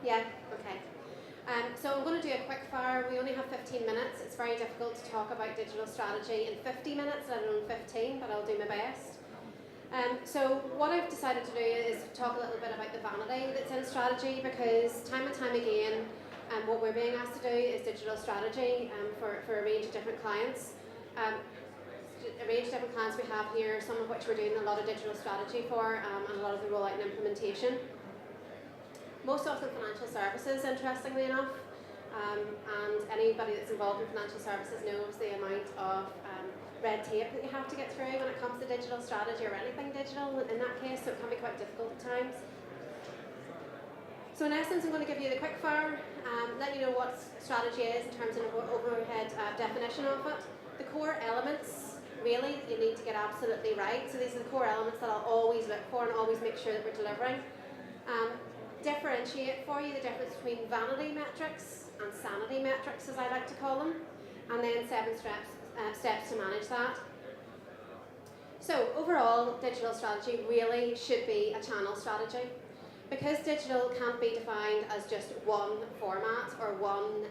Yeah, okay. So I'm going to do a quick fire. We only have 15 minutes. It's very difficult to talk about digital strategy in 50 minutes, let alone 15, but I'll do my best. So what I've decided to do is talk a little bit about the vanity that's in strategy, because time and time again, what we're being asked to do is digital strategy for a range of different clients. A range of different clients we have here, some of which we're doing a lot of digital strategy for, and a lot of the rollout and implementation. Most often financial services, interestingly enough, and anybody that's involved in financial services knows the amount of red tape that you have to get through when it comes to digital strategy or anything digital in that case, so it can be quite difficult at times. So in essence, I'm going to give you the quick fire, let you know what strategy is in terms of an overhead definition of it. The core elements, really, you need to get absolutely right. So these are the core elements that I'll always look for and always make sure that we're delivering. Differentiate for you the difference between vanity metrics and sanity metrics, as I like to call them, and then 7 steps to manage that. So overall, digital strategy really should be a channel strategy. Because digital can't be defined as just one format or one,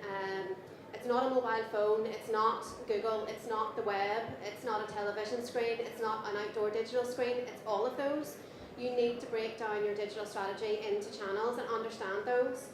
it's not a mobile phone, it's not Google, it's not the web, it's not a television screen, it's not an outdoor digital screen, it's all of those. You need to break down your digital strategy into channels and understand those.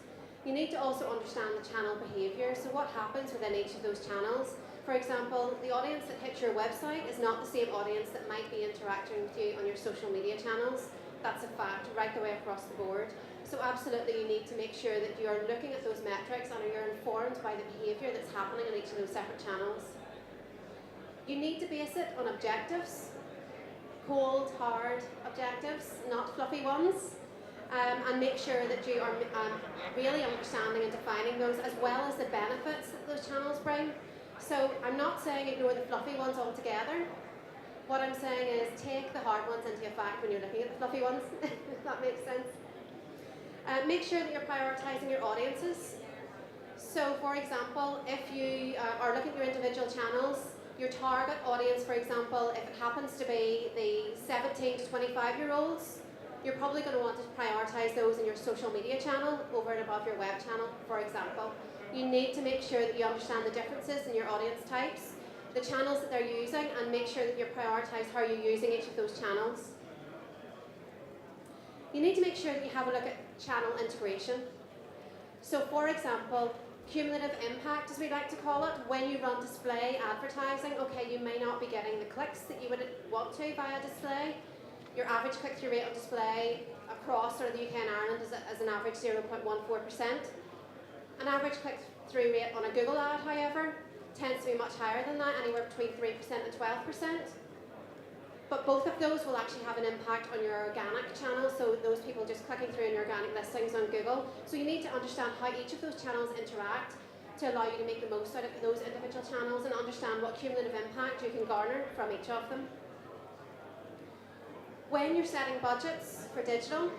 You need to also understand the channel behaviour, so what happens within each of those channels. For example, the audience that hits your website is not the same audience that might be interacting with you on your social media channels. That's a fact, right the way across the board. So absolutely you need to make sure that you are looking at those metrics and you're informed by the behaviour that's happening in each of those separate channels. You need to base it on objectives, cold, hard objectives, not fluffy ones, and make sure that you are really understanding and defining those, as well as the benefits that those channels bring. So I'm not saying ignore the fluffy ones altogether. What I'm saying is take the hard ones into effect when you're looking at the fluffy ones, if that makes sense. Make sure that you're prioritising your audiences. So for example, if you are looking at your individual channels, your target audience, for example, if it happens to be the 17 to 25-year-olds, you're probably going to want to prioritise those in your social media channel over and above your web channel, for example. You need to make sure that you understand the differences in your audience types, the channels that they're using, and make sure that you prioritise how you're using each of those channels. You need to make sure that you have a look at channel integration. So for example, cumulative impact, as we like to call it, when you run display advertising, okay, you may not be getting the clicks that you would want to via display. Your average click-through rate on display across sort of the UK and Ireland is an average 0.14%. An average click-through rate on a Google ad, however, tends to be much higher than that, anywhere between 3% and 12%. But both of those will actually have an impact on your organic channel, so those people just clicking through in your organic listings on Google. So you need to understand how each of those channels interact to allow you to make the most out of those individual channels and understand what cumulative impact you can garner from each of them. When you're setting budgets for digital,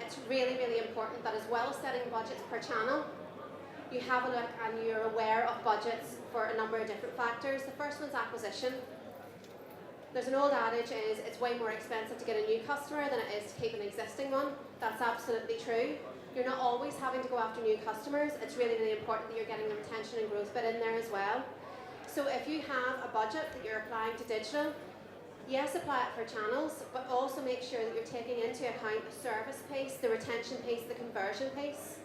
it's really, really important that as well as setting budgets per channel, you have a look and you're aware of budgets for a number of different factors. The first one's acquisition. There's an old adage is it's way more expensive to get a new customer than it is to keep an existing one. That's absolutely true. You're not always having to go after new customers. It's really, really important that you're getting the retention and growth bit in there as well. So if you have a budget that you're applying to digital, yes, apply it for channels, but also make sure that you're taking into account the service piece, the retention piece, the conversion piece,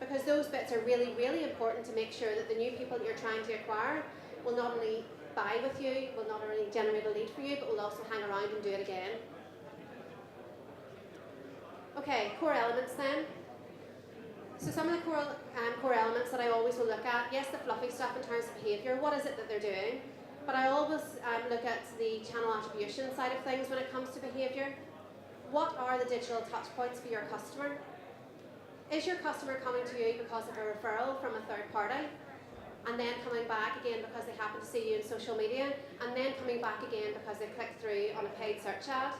because those bits are really, really important to make sure that the new people that you're trying to acquire will not only buy with you, will not only generate a lead for you, but will also hang around and do it again. Okay, core elements then. So some of the core elements that I always will look at, yes, the fluffy stuff in terms of behaviour, what is it that they're doing? But I always look at the channel attribution side of things when it comes to behaviour. What are the digital touch points for your customer? Is your customer coming to you because of a referral from a third party, and then coming back again because they happen to see you in social media, and then coming back again because they clicked through on a paid search ad?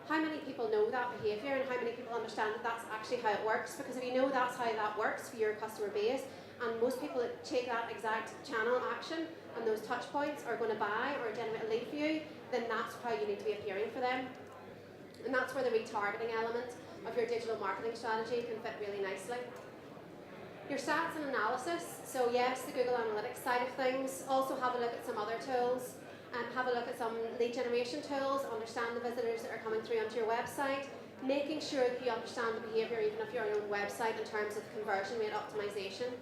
How many people know that behaviour, and how many people understand that that's actually how it works? Because if you know that's how that works for your customer base, and most people that take that exact channel action and those touch points are going to buy or generate a lead for you, then that's how you need to be appearing for them. And that's where the retargeting element of your digital marketing strategy can fit really nicely. Your stats and analysis, so yes, the Google Analytics side of things. Also have a look at some other tools, and have a look at some lead generation tools, understand the visitors that are coming through onto your website, making sure that you understand the behaviour even of your own website in terms of conversion rate optimization.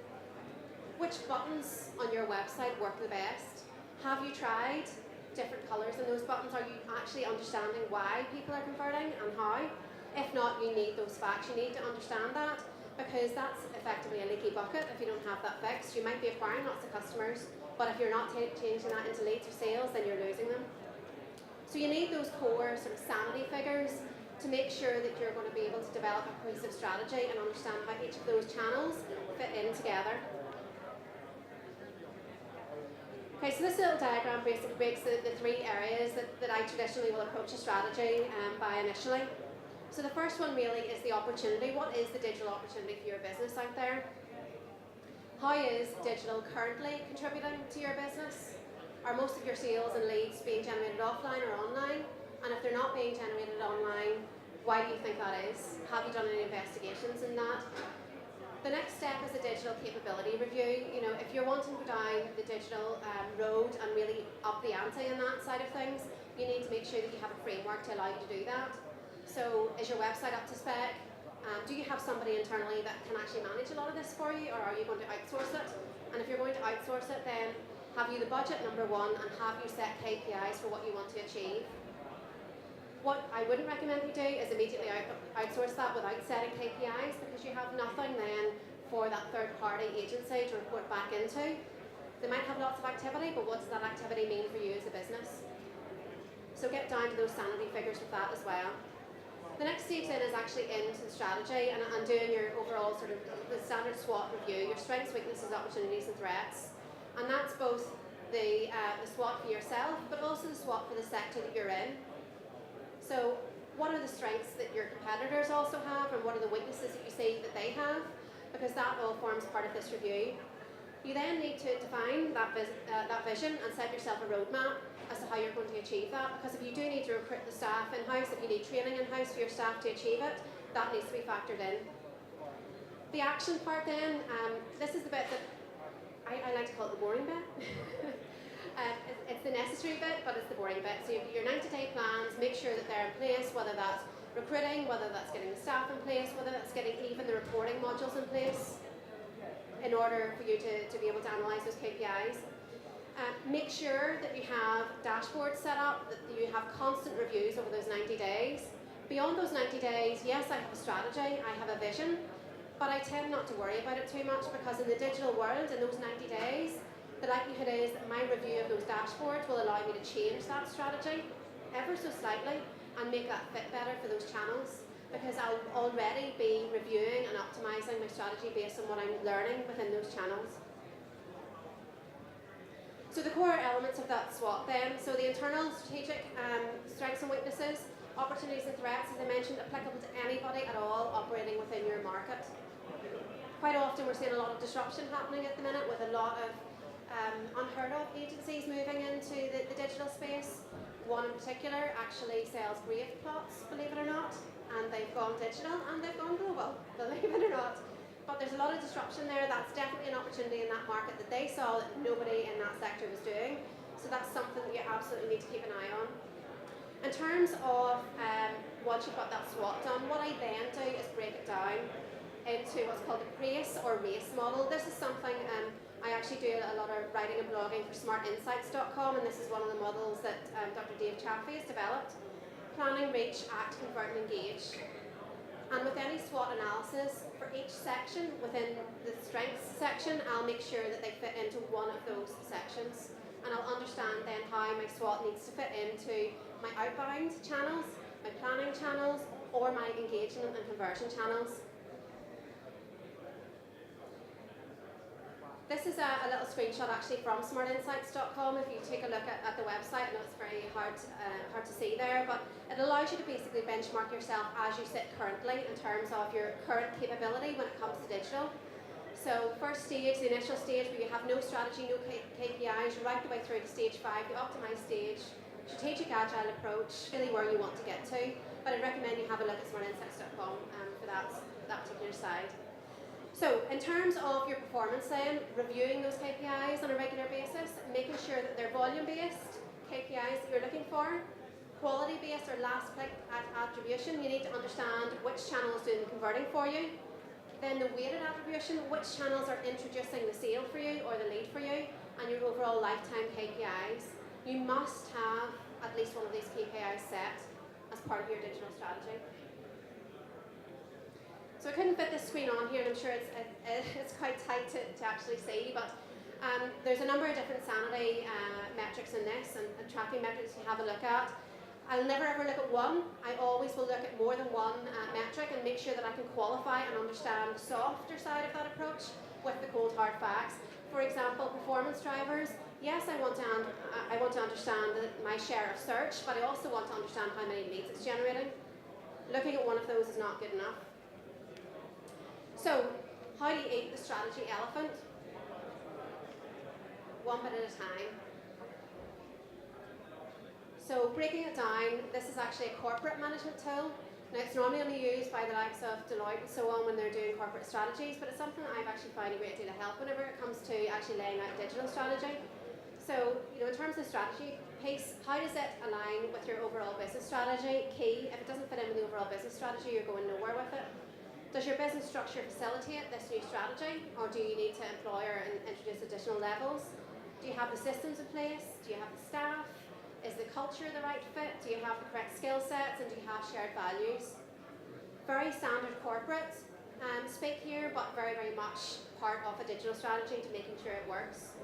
Which buttons on your website work the best? Have you tried different colours in those buttons? Are you actually understanding why people are converting and how? If not, you need those facts. You need to understand that, because that's effectively a leaky bucket if you don't have that fixed. You might be acquiring lots of customers, but if you're not changing that into leads or sales, then you're losing them. So you need those core sort of sanity figures to make sure that you're going to be able to develop a cohesive strategy and understand how each of those channels fit in together. Okay, so this little diagram basically breaks the three areas that I traditionally will approach a strategy by initially. So the first one really is the opportunity. What is the digital opportunity for your business out there? How is digital currently contributing to your business? Are most of your sales and leads being generated offline or online? And if they're not being generated online, why do you think that is? Have you done any investigations in that? The next step is a digital capability review. You know, if you're wanting to go down the digital road and really up the ante in that side of things, you need to make sure that you have a framework to allow you to do that. So is your website up to spec? Do you have somebody internally that can actually manage a lot of this for you, or are you going to outsource it? And if you're going to outsource it, then have you the budget, number one, and have you set KPIs for what you want to achieve? What I wouldn't recommend you do is immediately outsource that without setting KPIs, because you have nothing then for that third-party agency to report back into. They might have lots of activity, but what does that activity mean for you as a business? So get down to those sanity figures with that as well. The next stage then is actually into the strategy and doing your overall sort of the standard SWOT review, your strengths, weaknesses, opportunities and threats. And that's both the SWOT for yourself, but also the SWOT for the sector that you're in. So what are the strengths that your competitors also have, and what are the weaknesses that you see that they have? Because that all forms part of this review. You then need to define that vision and set yourself a roadmap as to how you're going to achieve that, because if you do need to recruit the staff in-house, if you need training in-house for your staff to achieve it, that needs to be factored in. The action part then, this is the bit that I like to call it the boring bit. It's the necessary bit, but it's the boring bit. So your 90-day plans, make sure that they're in place, whether that's recruiting, whether that's getting the staff in place, whether that's getting even the reporting modules in place in order for you to be able to analyse those KPIs. Make sure that you have dashboards set up, that you have constant reviews over those 90 days. Beyond those 90 days, yes, I have a strategy, I have a vision, but I tend not to worry about it too much, because in the digital world, in those 90 days, the likelihood is that my review of those dashboards will allow me to change that strategy ever so slightly and make that fit better for those channels, because I'll already be reviewing and optimising my strategy based on what I'm learning within those channels. So the core elements of that SWOT then, so the internal strategic strengths and weaknesses, opportunities and threats, as I mentioned, applicable to anybody at all operating within your market. Quite often we're seeing a lot of disruption happening at the minute, with a lot of unheard of agencies moving into the digital space. One in particular actually sells grave plots, believe it or not, and they've gone digital and they've gone global, believe it or not. But there's a lot of disruption there. That's definitely an opportunity in that market that they saw that nobody in that sector was doing. So that's something that you absolutely need to keep an eye on. In terms of once you've got that SWOT done, what I then do is break it down into what's called the race or race model. This is something I actually do a lot of writing and blogging for smartinsights.com, and this is one of the models that Dr. Dave Chaffee has developed. Planning, reach, act, convert and engage. And with any SWOT analysis, for each section within the strengths section, I'll make sure that they fit into one of those sections. And I'll understand then how my SWOT needs to fit into my outbound channels, my planning channels, or my engagement and conversion channels. This is a little screenshot actually from smartinsights.com. If you take a look at the website, I know it's very hard to see there, but it allows you to basically benchmark yourself as you sit currently in terms of your current capability when it comes to digital. So first stage, the initial stage where you have no strategy, no KPIs, right the way through to stage 5, the optimised stage, strategic agile approach, really where you want to get to. but I'd recommend you have a look at smartinsights.com for that particular side. So in terms of your performance then, reviewing those KPIs on a regular basis, making sure that they're volume-based KPIs that you're looking for, quality-based or last click attribution, you need to understand which channel is doing the converting for you. Then the weighted attribution, which channels are introducing the sale for you or the lead for you, and your overall lifetime KPIs. You must have at least one of these KPIs set as part of your digital strategy. So I couldn't fit this screen on here, and I'm sure it's quite tight to actually see, but there's a number of different sanity metrics in this and tracking metrics you have a look at. I'll never ever look at one. I always will look at more than one metric and make sure that I can qualify and understand the softer side of that approach with the cold hard facts. For example, performance drivers. Yes, I want to understand my share of search, but I also want to understand how many leads it's generating. Looking at one of those is not good enough. So, how do you eat the strategy elephant? One bit at a time. So, breaking it down, this is actually a corporate management tool. Now, it's normally only used by the likes of Deloitte and so on when they're doing corporate strategies, but it's something that I've actually found a great deal of help whenever it comes to actually laying out digital strategy. So, in terms of the strategy piece, how does it align with your overall business strategy? Key, if it doesn't fit in with the overall business strategy, you're going nowhere with it. Does your business structure facilitate this new strategy, or do you need to employ or introduce additional levels? Do you have the systems in place? Do you have the staff? Is the culture the right fit? Do you have the correct skill sets, and do you have shared values? Very standard corporate speak here, but very, very much part of a digital strategy to making sure it works.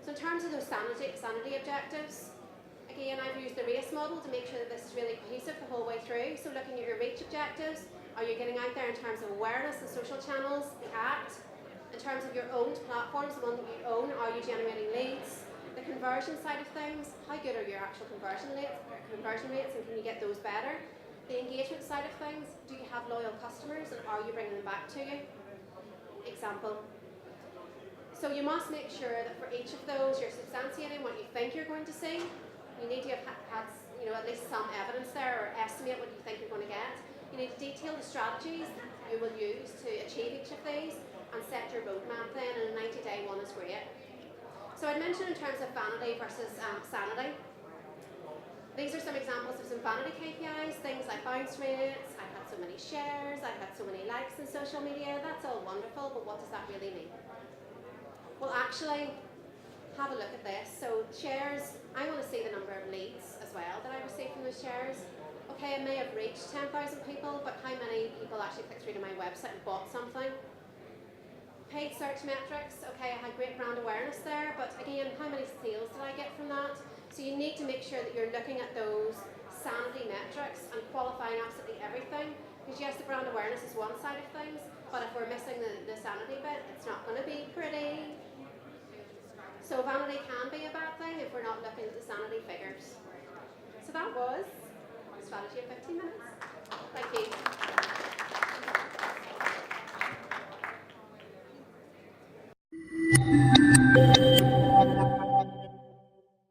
So in terms of those sanity objectives, again, I've used the RACE model to make sure that this is really cohesive the whole way through. So looking at your reach objectives, are you getting out there in terms of awareness, the social channels, the ACT? In terms of your owned platforms, the one that you own, are you generating leads? The conversion side of things, how good are your actual conversion rates, and can you get those better? The engagement side of things, do you have loyal customers, and are you bringing them back to you? Example. So you must make sure that for each of those, you're substantiating what you think you're going to see. You need to have had at least some evidence there, or estimate what you think you're going to get. You need to detail the strategies you will use to achieve each of these and set your roadmap then, and a 90-day one is great. So I mentioned in terms of vanity versus sanity. These are some examples of some vanity KPIs, things like bounce rates, I had so many shares, I had so many likes in social media. That's all wonderful, but what does that really mean? Well, actually, have a look at this. So shares, I want to see the number of leads as well that I receive from those shares. Okay, I may have reached 10,000 people, but how many people actually clicked through to my website and bought something? Paid search metrics, okay, I had great brand awareness there, but again, how many sales did I get from that? So you need to make sure that you're looking at those sanity metrics and qualifying absolutely everything, because yes, the brand awareness is one side of things, but if we're missing the sanity bit, it's not going to be pretty. So vanity can be a bad thing if we're not looking at the sanity figures. So that was strategy in 15 minutes. Thank you.